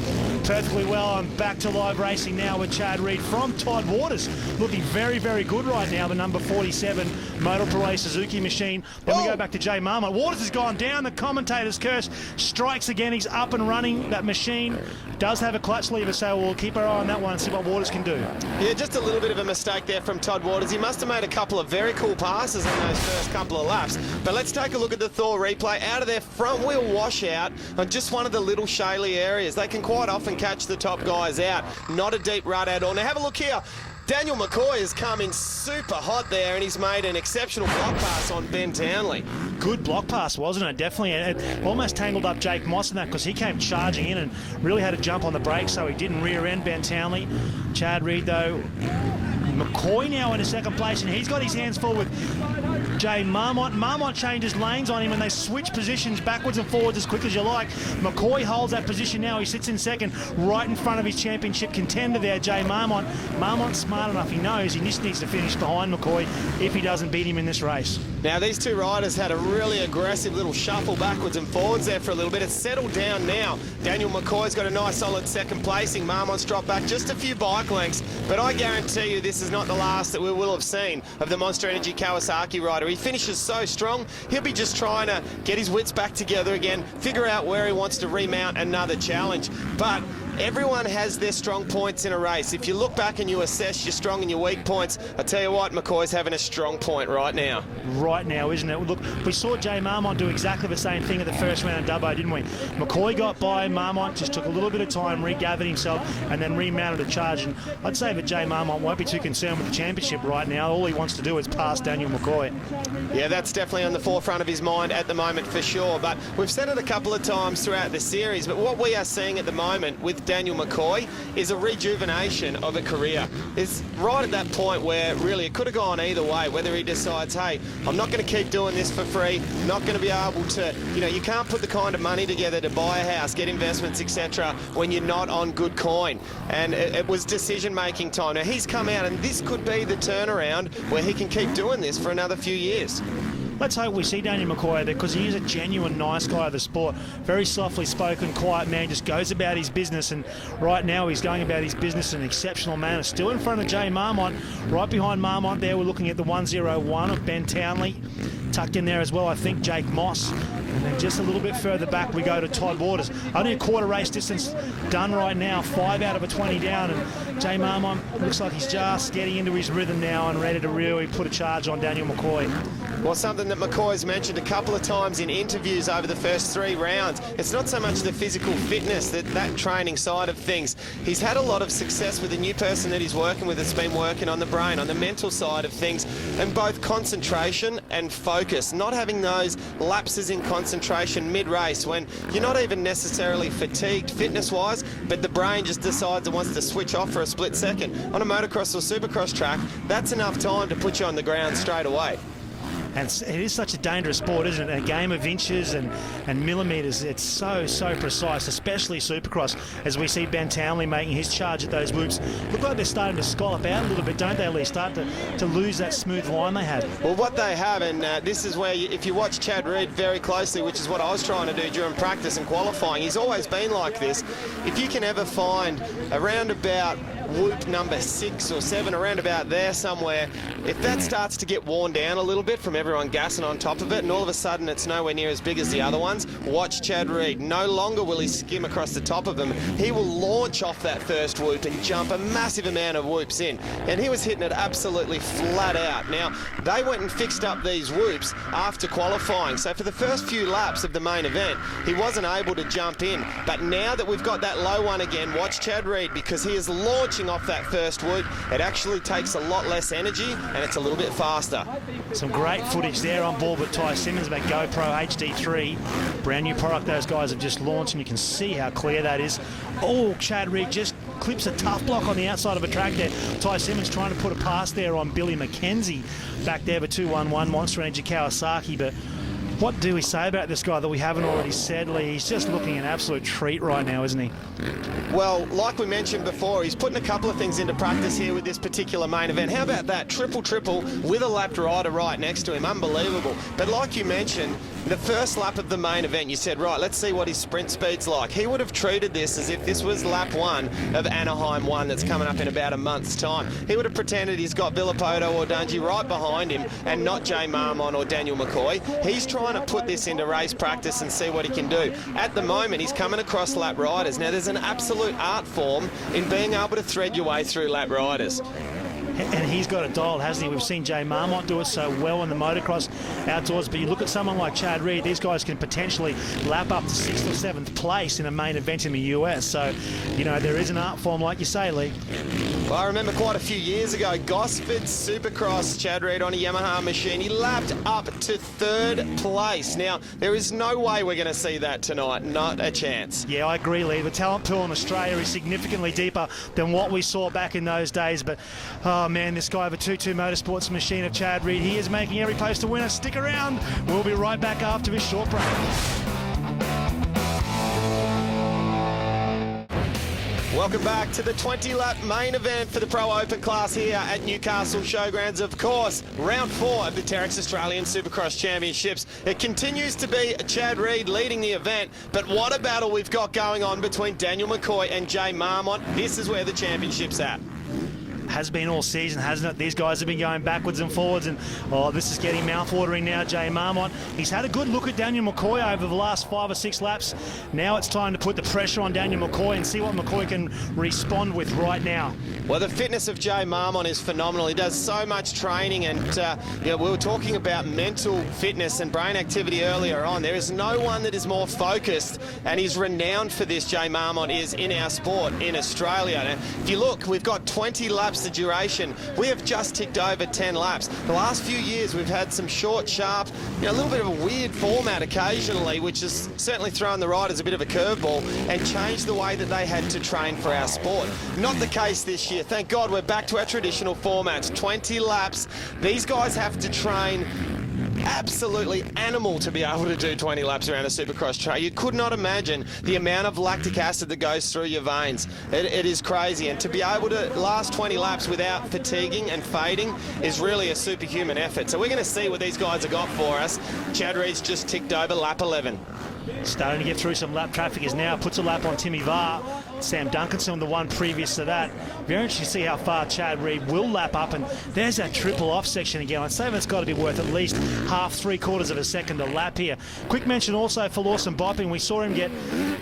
perfectly well. I'm back to live racing now with Chad Reed from Todd Waters, looking very, very good right now, the number 47 Motor Parade Suzuki machine. Then we go back to Jay Marmont. Waters has gone down, the commentator's curse strikes again. He's up and running. That machine does have a clutch lever, so we'll keep our eye on that one and see what Waters can do. Yeah, just a little bit of a mistake there from Todd Waters. He must have made a couple of very cool passes in those first couple of laps. But let's take a look at the Thor replay. Out of their front wheel washout on just one of the little shaly areas. They can quite often catch the top guys out. Not a deep rut at all. Now have a look here. Daniel McCoy has come in super hot there, and he's made an exceptional block pass on Ben Townley. Good block pass, wasn't it? Definitely. It almost tangled up Jake Moss in that because he came charging in and really had to jump on the brakes, so he didn't rear end Ben Townley. Chad Reed, though, McCoy now in second place, and he's got his hands full with Jay Marmont. Marmont changes lanes on him and they switch positions backwards and forwards as quick as you like. McCoy holds that position now. He sits in second right in front of his championship contender there, Jay Marmont. Marmont's smart enough. He knows he just needs to finish behind McCoy if he doesn't beat him in this race. Now, these two riders had a really aggressive little shuffle backwards and forwards there for a little bit. It's settled down now. Daniel McCoy's got a nice solid second placing. Marmont's dropped back just a few bike lengths, but I guarantee you this is not the last that we will have seen of the Monster Energy Kawasaki rider. He finishes so strong, he'll be just trying to get his wits back together again, figure out where he wants to remount another challenge. But everyone has their strong points in a race. If you look back and you assess your strong and your weak points, I tell you what, McCoy's having a strong point right now. Right now, isn't it? Look, we saw Jay Marmont do exactly the same thing at the first round of Dubbo, didn't we? McCoy got by, Marmont just took a little bit of time, regathered himself, and then remounted a charge. And I'd say that Jay Marmont won't be too concerned with the championship right now. All he wants to do is pass Daniel McCoy. Yeah, that's definitely on the forefront of his mind at the moment for sure. But we've said it a couple of times throughout the series, but what we are seeing at the moment with Daniel McCoy is a rejuvenation of a career. It's right at that point where really it could have gone either way, whether he decides, hey, I'm not going to keep doing this for free, not going to be able to, you can't put the kind of money together to buy a house, get investments, etc. when you're not on good coin. And it was decision-making time. Now, he's come out, and this could be the turnaround where he can keep doing this for another few years. Let's hope we see Daniel McCoy there, because he is a genuine nice guy of the sport. Very softly spoken, quiet man, just goes about his business, and right now he's going about his business in an exceptional manner. Still in front of Jay Marmont. Right behind Marmont there, we're looking at the 101 of Ben Townley. Tucked in there as well, I think, Jake Moss. And then just a little bit further back, we go to Todd Waters. Only a quarter race distance done right now, 5 out of a 20 down. And Jay Marmont looks like he's just getting into his rhythm now and ready to really put a charge on Daniel McCoy. Well, something that McCoy's mentioned a couple of times in interviews over the first 3 rounds, it's not so much the physical fitness, that training side of things. He's had a lot of success with the new person that he's working with that's been working on the brain, on the mental side of things, and both concentration and focus, not having those lapses in concentration mid-race when you're not even necessarily fatigued fitness-wise, but the brain just decides it wants to switch off for a split second. On a motocross or supercross track, that's enough time to put you on the ground straight away. And it is such a dangerous sport, isn't it? A game of inches and millimetres. It's so precise, especially Supercross, as we see Ben Townley making his charge at those whoops. Look like they're starting to scallop out a little bit, don't they, Lee? Start to lose that smooth line they had. Well, what they have, and this is where, if you watch Chad Reed very closely, which is what I was trying to do during practice and qualifying, he's always been like this. If you can ever find around about whoop number 6 or 7, around about there somewhere, if that starts to get worn down a little bit from everyone gassing on top of it, and all of a sudden it's nowhere near as big as the other ones, watch Chad Reed. No longer will he skim across the top of them. He will launch off that first whoop and jump a massive amount of whoops in. And he was hitting it absolutely flat out. Now, they went and fixed up these whoops after qualifying. So for the first few laps of the main event, he wasn't able to jump in. But now that we've got that low one again, watch Chad Reed, because he is launching off that first whoop. It actually takes a lot less energy and it's a little bit faster. Some great footage there on board with Ty Simmons, that GoPro HD3. Brand new product those guys have just launched, and you can see how clear that is. Oh, Chad Reed just clips a tough block on the outside of a track there. Ty Simmons trying to put a pass there on Billy McKenzie back there for 211 Monster Energy Kawasaki. But what do we say about this guy that we haven't already said, Lee? He's just looking an absolute treat right now, isn't he? Well, like we mentioned before, he's putting a couple of things into practice here with this particular main event. How about that? Triple with a lapped rider right next to him. Unbelievable. But like you mentioned, the first lap of the main event, you said, right, let's see what his sprint speed's like. He would have treated this as if this was lap 1 of Anaheim 1 that's coming up in about a month's time. He would have pretended he's got Villapoto or Dungey right behind him and not Jay Marmont or Daniel McCoy. He's trying to put this into race practice and see what he can do. At the moment, he's coming across lap riders. Now, there's an absolute art form in being able to thread your way through lap riders. And he's got it dialed, hasn't he? We've seen Jay Marmont do it so well in the motocross outdoors, but you look at someone like Chad Reed, these guys can potentially lap up to 6th or 7th place in a main event in the US. So, there is an art form, like you say, Lee. Well, I remember quite a few years ago, Gosford Supercross, Chad Reed on a Yamaha machine. He lapped up to 3rd place. Now, there is no way we're going to see that tonight. Not a chance. Yeah, I agree, Lee. The talent pool in Australia is significantly deeper than what we saw back in those days. But, oh, man, this guy of a 2-2 Motorsports machine of Chad Reed, he is making every post a winner. Stick around. We'll be right back after this short break. Welcome back to the 20-lap main event for the Pro Open class here at Newcastle Showgrounds. Of course, round 4 of the Terex Australian Supercross Championships. It continues to be Chad Reed leading the event, but what a battle we've got going on between Daniel McCoy and Jay Marmont. This is where the championship's at. Has been all season, hasn't it? These guys have been going backwards and forwards, and this is getting mouth-watering now. Jay Marmont, he's had a good look at Daniel McCoy over the last 5 or 6 laps. Now it's time to put the pressure on Daniel McCoy and see what McCoy can respond with right now. Well, the fitness of Jay Marmont is phenomenal. He does so much training, and we were talking about mental fitness and brain activity earlier on. There is no one that is more focused, and he's renowned for this. Jay Marmont is in our sport in Australia. Now, if you look, we've got 20 laps the duration. We have just ticked over 10 laps. The last few years we've had some short, sharp, a little bit of a weird format occasionally, which has certainly thrown the riders a bit of a curveball and changed the way that they had to train for our sport. Not the case this year. Thank God we're back to our traditional formats. 20 laps. These guys have to train absolutely animal to be able to do 20 laps around a Supercross track. You could not imagine the amount of lactic acid that goes through your veins. It is crazy, and to be able to last 20 laps without fatiguing and fading is really a superhuman effort. So we're going to see what these guys have got for us. Chad Reed's just ticked over lap 11. Starting to get through some lap traffic is now puts a lap on Timmy Varr. Sam Duncanson, the one previous to that. Very interesting to see how far Chad Reed will lap up, and there's that triple off section again. I'd say that's got to be worth at least half, 3/4 of a second a lap here. Quick mention also for Lawson Bopping. We saw him get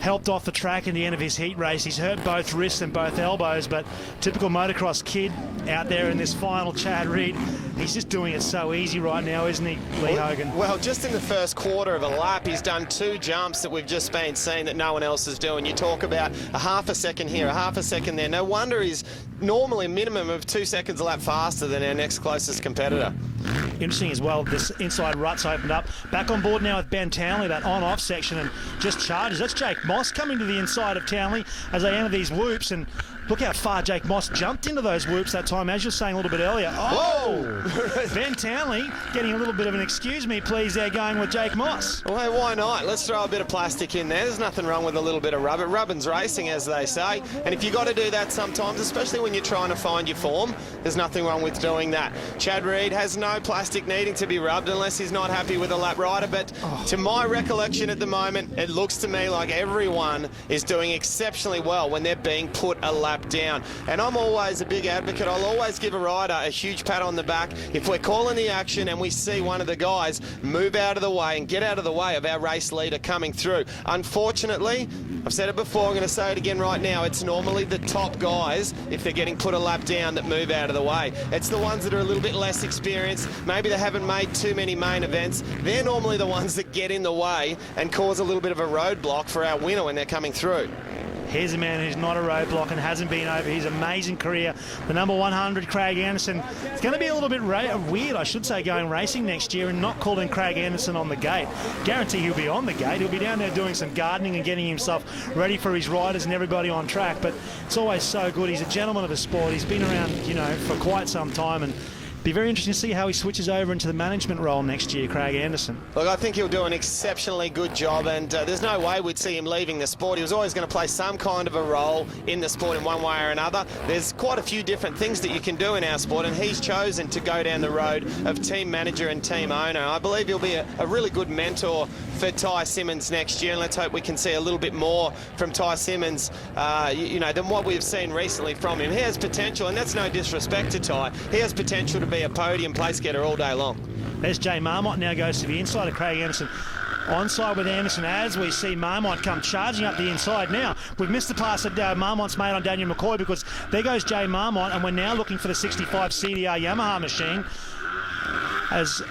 helped off the track in the end of his heat race. He's hurt both wrists and both elbows, but typical motocross kid out there in this final. Chad Reed, he's just doing it so easy right now, isn't he, Lee Hogan? Well, just in the first quarter of a lap, he's done 2 jumps that we've just been seeing that no one else is doing. You talk about a half a second here, a half a second there. No wonder he's normally a minimum of 2 seconds a lap faster than our next closest competitor. Interesting as well, this inside rut's opened up. Back on board now with Ben Townley, that on-off section, and just charges. That's Jake Moss coming to the inside of Townley as they enter these whoops, and look how far Jake Moss jumped into those whoops that time, as you were saying a little bit earlier. Oh! Ben Townley getting a little bit of an excuse me please there, going with Jake Moss. Well, why not? Let's throw a bit of plastic in there. There's nothing wrong with a little bit of rubber. Rubbin's racing, as they say. And if you've got to do that sometimes, especially when you're trying to find your form, there's nothing wrong with doing that. Chad Reed has no plastic needing to be rubbed unless he's not happy with a lap rider. But to my recollection at the moment, it looks to me like everyone is doing exceptionally well when they're being put a lap down. And I'm always a big advocate. I'll always give a rider a huge pat on the back if we're calling the action and we see one of the guys move out of the way and get out of the way of our race leader coming through. Unfortunately, I've said it before, I'm going to say it again right now, it's normally the top guys, if they're getting put a lap down, that move out of the way. It's the ones that are a little bit less experienced, maybe they haven't made too many main events, they're normally the ones that get in the way and cause a little bit of a roadblock for our winner when they're coming through. Here's a man who's not a roadblock and hasn't been over his amazing career. The number 100, Craig Anderson. It's going to be a little bit weird, I should say, going racing next year and not calling Craig Anderson on the gate. Guarantee he'll be on the gate. He'll be down there doing some gardening and getting himself ready for his riders and everybody on track. But it's always so good. He's a gentleman of the sport. He's been around, for quite some time, and be very interesting to see how he switches over into the management role next year, Craig Anderson. Look, I think he'll do an exceptionally good job, and there's no way we'd see him leaving the sport. He was always going to play some kind of a role in the sport in one way or another. There's quite a few different things that you can do in our sport, and he's chosen to go down the road of team manager and team owner. I believe he'll be a really good mentor for Ty Simmons next year, and let's hope we can see a little bit more from Ty Simmons, than what we've seen recently from him. He has potential, and that's no disrespect to Ty. He has potential to be a podium place getter all day long. There's Jay Marmont now goes to the inside of Craig Anderson. Onside with Anderson as we see Marmont come charging up the inside now. We've missed the pass that Marmont's made on Daniel McCoy, because there goes Jay Marmont, and we're now looking for the 65 CDR Yamaha machine as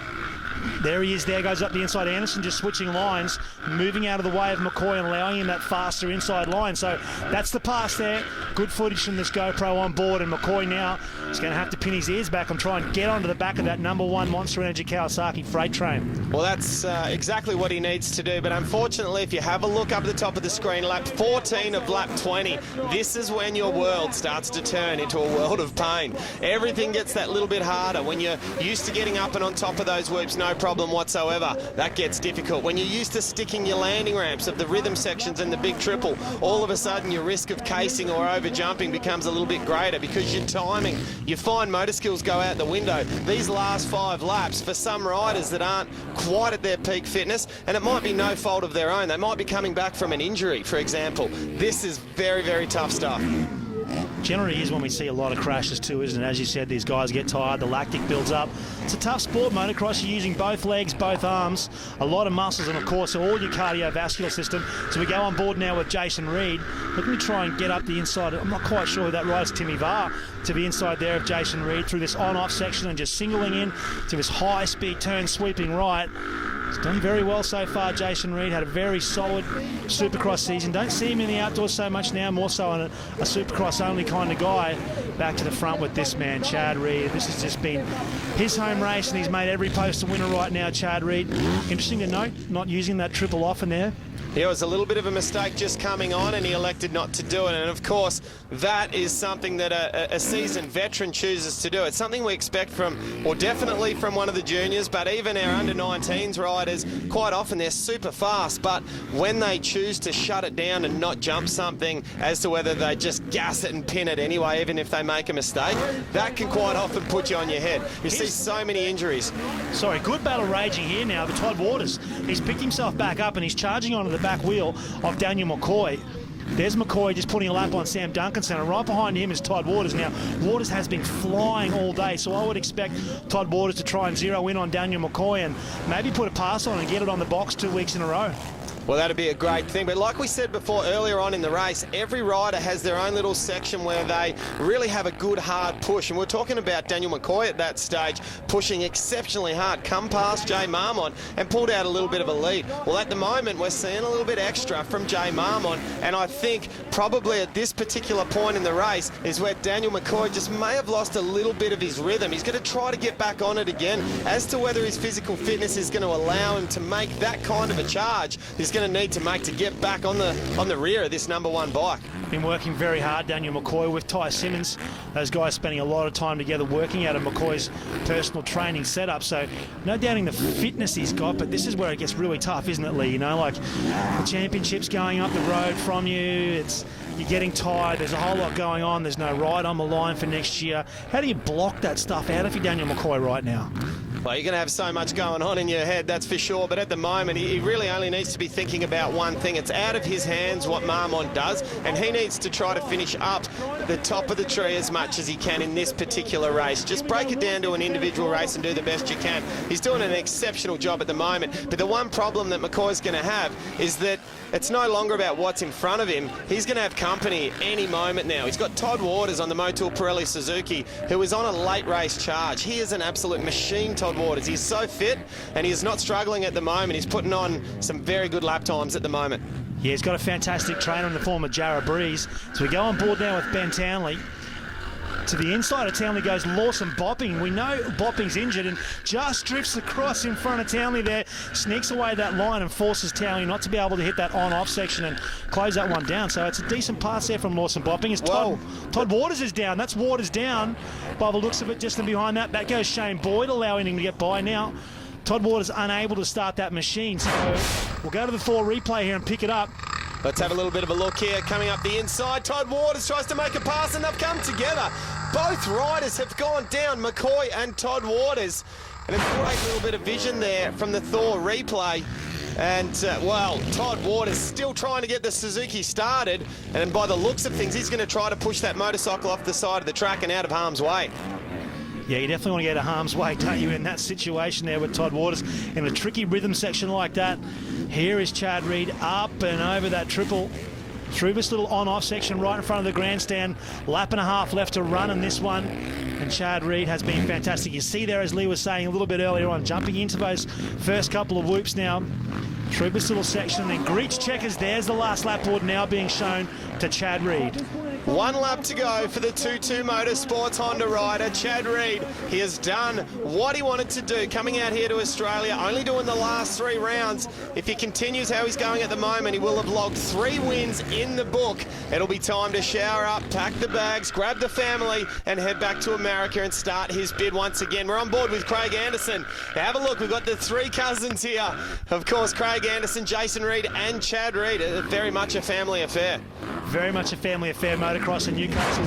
There he is, there goes up the inside. Anderson just switching lines, moving out of the way of McCoy and allowing him that faster inside line. So that's the pass there. Good footage from this GoPro on board, and McCoy now is going to have to pin his ears back and try and get onto the back of that number 1 Monster Energy Kawasaki freight train. Well, that's exactly what he needs to do, but unfortunately, if you have a look up at the top of the screen, lap 14 of lap 20, this is when your world starts to turn into a world of pain. Everything gets that little bit harder. When you're used to getting up and on top of those whoops, no problem whatsoever, that gets difficult. When you're used to sticking your landing ramps of the rhythm sections and the big triple, all of a sudden your risk of casing or over jumping becomes a little bit greater because your timing, your fine motor skills go out the window. These last 5 laps, for some riders that aren't quite at their peak fitness, and it might be no fault of their own, they might be coming back from an injury, for example. This is very, very tough stuff. Generally is when we see a lot of crashes too, isn't it? As you said, these guys get tired, the lactic builds up. It's a tough sport, motocross. You're using both legs, both arms, a lot of muscles, and of course all your cardiovascular system. So we go on board now with Jason Reed, looking to try and get up the inside. I'm not quite sure who that rider's, Timmy Varr, to be inside there of Jason Reed through this on-off section and just singling in to this high-speed turn, sweeping right. He's done very well so far, Jason Reed. Had a very solid Supercross season. Don't see him in the outdoors so much now, more so on a Supercross-only kind of guy. Back to the front with this man, Chad Reed. This has just been his home race, and he's made every post a winner right now, Chad Reed. Interesting to note, not using that triple off in there. It was a little bit of a mistake just coming on, and he elected not to do it. And of course, that is something that a seasoned veteran chooses to do. It's something we expect from, or definitely from one of the juniors, but even our under-19s riders, quite often they're super fast, but when they choose to shut it down and not jump something as to whether they just gas it and pin it anyway, even if they make a mistake, that can quite often put you on your head. You see so many injuries. Sorry, good battle raging here now with Todd Waters. He's picked himself back up and he's charging onto the back wheel of Daniel McCoy. There's McCoy just putting a lap on Sam Duncanson, and right behind him is Todd Waters. Now, Waters has been flying all day, so I would expect Todd Waters to try and zero in on Daniel McCoy and maybe put a pass on and get it on the box 2 weeks in a row. Well, that'd be a great thing. But like we said before earlier on in the race, every rider has their own little section where they really have a good hard push. And we're talking about Daniel McCoy at that stage pushing exceptionally hard, come past Jay Marmon and pulled out a little bit of a lead. Well, at the moment, we're seeing a little bit extra from Jay Marmon. And I think probably at this particular point in the race is where Daniel McCoy just may have lost a little bit of his rhythm. He's going to try to get back on it again. As to whether his physical fitness is going to allow him to make that kind of a charge, he's going to need to make to get back on the rear of this number 1 bike. Been working very hard, Daniel McCoy, with Ty Simmons. Those guys spending a lot of time together working out of McCoy's personal training setup. So no doubting the fitness he's got, but this is where it gets really tough, isn't it, Lee? You know, like the championship's going up the road from you. You're getting tired. There's a whole lot going on. There's no ride on the line for next year. How do you block that stuff out if you're Daniel McCoy right now? Well, you're going to have so much going on in your head, that's for sure. But at the moment, he really only needs to be thinking about one thing. It's out of his hands what Marmon does, and he needs to try to finish up the top of the tree as much as he can in this particular race. Just break it down to an individual race and do the best you can. He's doing an exceptional job at the moment. But the one problem that McCoy's going to have is that it's no longer about what's in front of him. He's going to have company any moment now. He's got Todd Waters on the Motul Pirelli Suzuki, who is on a late race charge. He is an absolute machine, Todd Waters. He's so fit, and he is not struggling at the moment. He's putting on some very good lap times at the moment. Yeah, he's got a fantastic trainer in the form of Jarrah Breeze. So we go on board now with Ben Townley. To the inside of Townley goes Lawson Bopping. We know Bopping's injured and just drifts across in front of Townley there, sneaks away that line and forces Townley not to be able to hit that on-off section and close that one down. So it's a decent pass there from Lawson Bopping. As Todd Waters is down. That's Waters down by the looks of it. Just in behind that goes Shane Boyd, allowing him to get by now. Todd Waters unable to start that machine. So we'll go to the Thor replay here and pick it up. Let's have a little bit of a look here. Coming up the inside, Todd Waters tries to make a pass, and they've come together. Both riders have gone down, McCoy and Todd Waters. And a great little bit of vision there from the Thor replay. And, well, Todd Waters still trying to get the Suzuki started. And by the looks of things, he's going to try to push that motorcycle off the side of the track and out of harm's way. Yeah, you definitely want to get out of harm's way, don't you, in that situation there with Todd Waters in a tricky rhythm section like that. Here is Chad Reed up and over that triple. through this little on-off section right in front of the grandstand. Lap and a half left to run in this one. And Chad Reed has been fantastic. You see there, as Lee was saying a little bit earlier on, jumping into those first couple of whoops now through this little section. Then Greach checkers, there's the last lap board now being shown to Chad Reed. 1 lap to go for the 2-2 Motorsports Honda rider, Chad Reed. He has done what he wanted to do, coming out here to Australia, only doing the last 3 rounds. If he continues how he's going at the moment, he will have logged 3 wins in the book. It'll be time to shower up, pack the bags, grab the family, and head back to America and start his bid once again. We're on board with Craig Anderson. Now have a look, we've got the 3 cousins here. Of course, Craig Anderson, Jason Reed, and Chad Reed. Very much a family affair. Very much a family affair, motocross in Newcastle,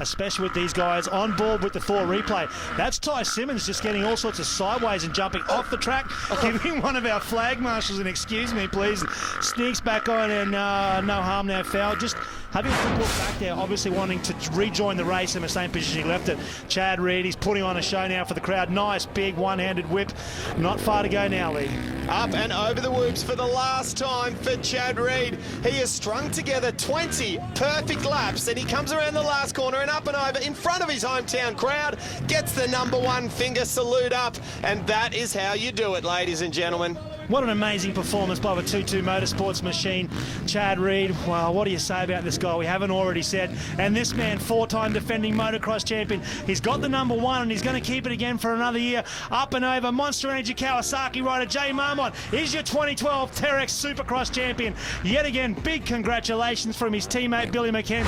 especially with these guys on board with the Thor replay. That's Ty Simmons just getting all sorts of sideways and jumping off the track, giving one of our flag marshals an excuse me please, sneaks back on, and no harm, no foul. Just having a quick look back there, obviously wanting to rejoin the race in the same position he left it. Chad Reed, he's putting on a show now for the crowd. Nice big one-handed whip. Not far to go now, Lee. Up and over the whoops for the last time for Chad Reed. He has strung together 20 perfect laps, and he comes around the last corner and up and over in front of his hometown crowd, gets the #1 finger salute up, and that is how you do it, ladies and gentlemen. What an amazing performance by the 2-2 Motorsports machine. Chad Reed, well, what do you say about this guy? We haven't already said. And this man, 4-time defending motocross champion. He's got the #1 and he's going to keep it again for another year. Up and over, Monster Energy Kawasaki rider Jay Marmont is your 2012 Terex Supercross champion. Yet again, big congratulations from his teammate Billy McKenzie.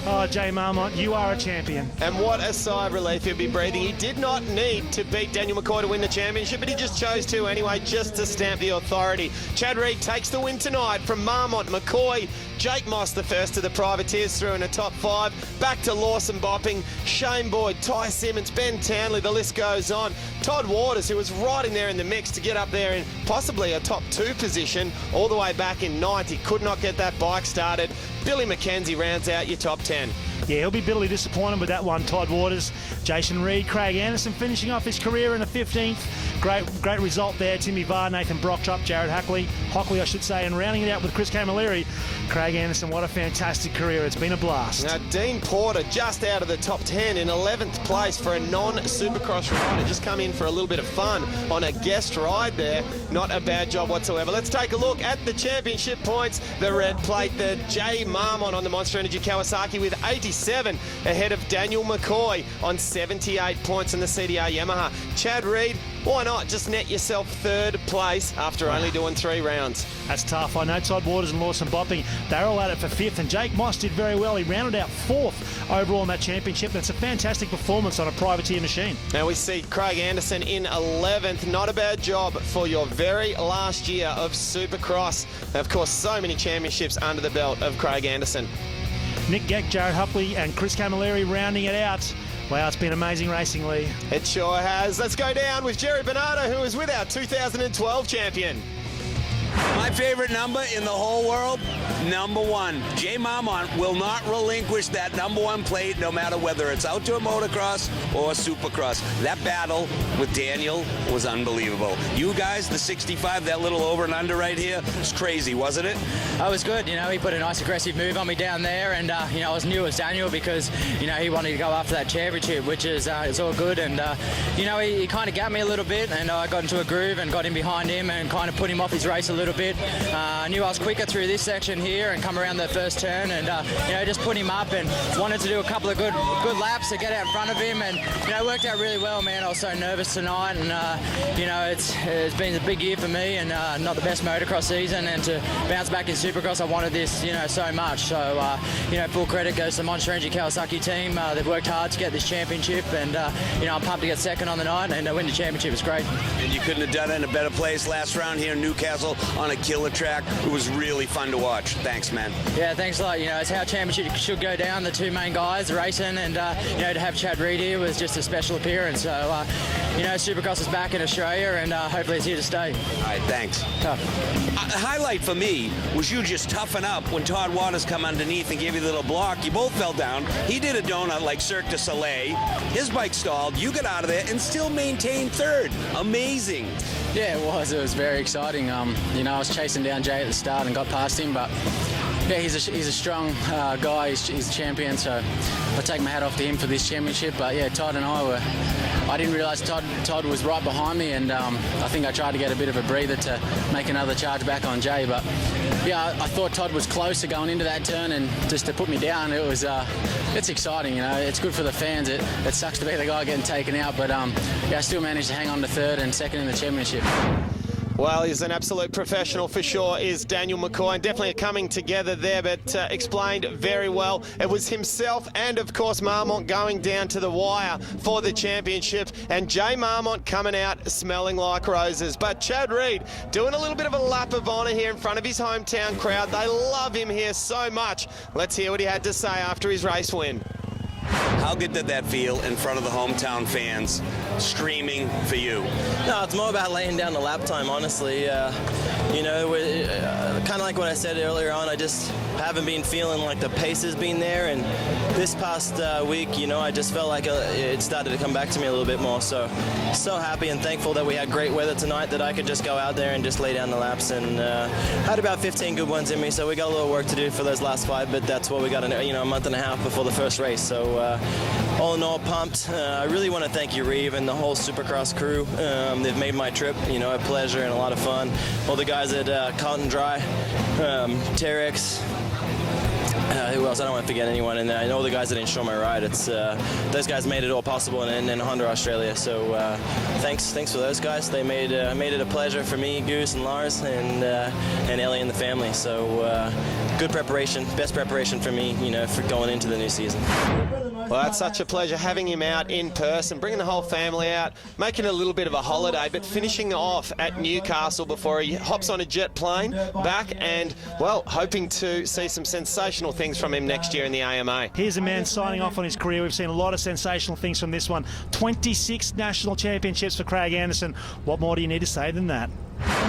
Oh, Jay Marmont, you are a champion. And what a sigh of relief he'll be breathing. He did not need to beat Daniel McCoy to win the championship, but he just chose to anyway, just to stamp the authority. Chad Reed takes the win tonight from Marmont, McCoy, Jake Moss, the first of the privateers, through in the top 5. Back to Lawson Bopping, Shane Boyd, Ty Simmons, Ben Townley, the list goes on. Todd Waters, who was right in there in the mix to get up there in possibly a top 2 position all the way back in 9th. He could not get that bike started. Billy McKenzie rounds out your top 10. Yeah, he'll be bitterly disappointed with that one. Todd Waters, Jason Reed, Craig Anderson finishing off his career in the 15th. Great result there. Timmy Varr, Nathan Brocktrop, Jared Hockley, I should say, and rounding it out with Chris Camilleri. Craig Anderson, what a fantastic career. It's been a blast. Now, Dean Porter just out of the top 10 in 11th place for a non-Supercross rider. Just come in for a little bit of fun on a guest ride there. Not a bad job whatsoever. Let's take a look at the championship points. The red plate, the J Marmont on the Monster Energy Kawasaki with 87 ahead of Daniel McCoy on 78 points in the CDR Yamaha. Chad Reed, why not just net yourself 3rd place after only doing 3 rounds? That's tough. I know Todd Waters and Lawson Bopping, they're all at it for 5th, and Jake Moss did very well. He rounded out 4th overall in that championship. That's a fantastic performance on a privateer machine. Now we see Craig Anderson in 11th. Not a bad job for your very last year of Supercross. Of course, so many championships under the belt of Craig Anderson. Nick Geck, Jared Hockley, and Chris Camilleri rounding it out. Wow, it's been amazing racing, Lee. It sure has. Let's go down with Jerry Bernardo, who is with our 2012 champion. My favorite number in the whole world, #1. Jay Marmont will not relinquish that #1 plate no matter whether it's outdoor motocross or supercross. That battle with Daniel was unbelievable. You guys, the 65, that little over and under right here, it's crazy, wasn't it? It was good. You know, he put a nice aggressive move on me down there, and you know, I was new as Daniel because he wanted to go after that championship, which is it's all good. And he kind of got me a little bit, and I got into a groove and got in behind him and kind of put him off his race a little bit. I knew I was quicker through this section here and come around the first turn, and just put him up and wanted to do a couple of good laps to get out in front of him, and it worked out really well, man. I was so nervous tonight, and it's been a big year for me, and not the best motocross season, and to bounce back in Supercross, I wanted this so much. So full credit goes to the Monster Energy Kawasaki team. They've worked hard to get this championship, and I'm pumped to get second on the night and win the championship. It's great. And you couldn't have done it in a better place last round here in Newcastle on a killer track. It was really fun to watch. Thanks, man. Yeah, thanks a lot. It's how a championship should go down. The 2 main guys racing, and to have Chad Reed here was just a special appearance. So Supercross is back in Australia, and hopefully it's here to stay. All right, thanks. Tough. The highlight for me was you just toughen up when Todd Waters come underneath and gave you the little block. You both fell down. He did a donut like Cirque du Soleil. His bike stalled. You got out of there and still maintained 3rd. Amazing. Yeah, it was. It was very exciting. I was chasing down Jay at the start and got past him, but yeah, he's a strong guy. He's a champion, so I take my hat off to him for this championship. But yeah, Todd and I didn't realise Todd was right behind me, and I think I tried to get a bit of a breather to make another charge back on Jay. But yeah, I thought Todd was closer going into that turn, and just to put me down, it's exciting. You know, it's good for the fans. It sucks to be the guy getting taken out, but yeah, I still managed to hang on to third and second in the championship. Well, he's an absolute professional for sure, is Daniel McCoy, and definitely coming together there, but explained very well. It was himself and, of course, Marmont going down to the wire for the championship, and Jay Marmont coming out smelling like roses. But Chad Reed doing a little bit of a lap of honour here in front of his hometown crowd. They love him here so much. Let's hear what he had to say after his race win. How good did that feel in front of the hometown fans screaming for you? No, it's more about laying down the lap time, honestly. You know, kind of like what I said earlier on, I just haven't been feeling like the pace has been there, and this past week, you know, I just felt like it started to come back to me a little bit more. So happy and thankful that we had great weather tonight, that I could just go out there and just lay down the laps, and had about 15 good ones in me. So we got a little work to do for those last 5, but that's what we got, a month and a half before the first race. So all in all, pumped. I really want to thank you, Reeve, and the whole Supercross crew. They've made my trip, you know, a pleasure and a lot of fun. All the guys at Cotton Dry, Terex. Who else? I don't want to forget anyone. And all the guys that insure my ride. It's those guys made it all possible, and Honda Australia. So thanks for those guys. They made it a pleasure for me, Goose and Lars, and Ellie and the family. So good preparation, best preparation for me, you know, for going into the new season. Well, it's such a pleasure having him out in person, bringing the whole family out, making it a little bit of a holiday, but finishing off at Newcastle before he hops on a jet plane back, and, well, hoping to see some sensational things from him next year in the AMA. Here's a man signing off on his career. We've seen a lot of sensational things from this one. 26 national championships for Craig Anderson. What more do you need to say than that?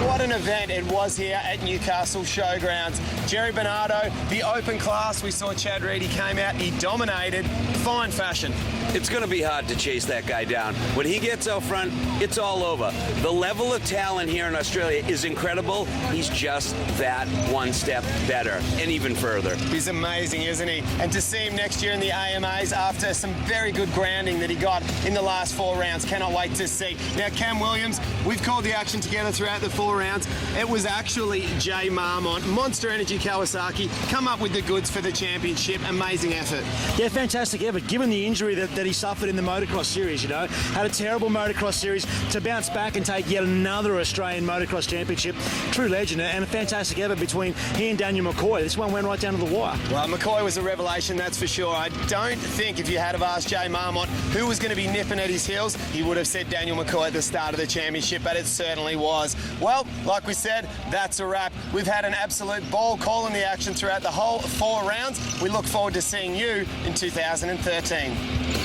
What an event it was here at Newcastle Showgrounds. Jerry Bernardo, the open class, we saw Chad Reed, he came out, he dominated, fine fashion. It's going to be hard to chase that guy down. When he gets out front, it's all over. The level of talent here in Australia is incredible. He's just that one step better and even further. He's amazing, isn't he? And to see him next year in the AMAs after some very good grounding that he got in the last 4 rounds, cannot wait to see. Now, Cam Williams, we've called the action together throughout the 4 rounds. It was actually Jay Marmont, Monster Energy Kawasaki, come up with the goods for the championship. Amazing effort. Yeah, fantastic effort. Given the injury that he suffered in the motocross series, you know, had a terrible motocross series, to bounce back and take yet another Australian motocross championship. True legend, and a fantastic effort between he and Daniel McCoy. This one went right down to the wire. Well, McCoy was a revelation, that's for sure. I don't think if you had have asked Jay Marmont who was going to be nipping at his heels, he would have said Daniel McCoy at the start of the championship, but it certainly was. Well, like we said, that's a wrap. We've had an absolute ball calling the action throughout the whole 4 rounds. We look forward to seeing you in 2013.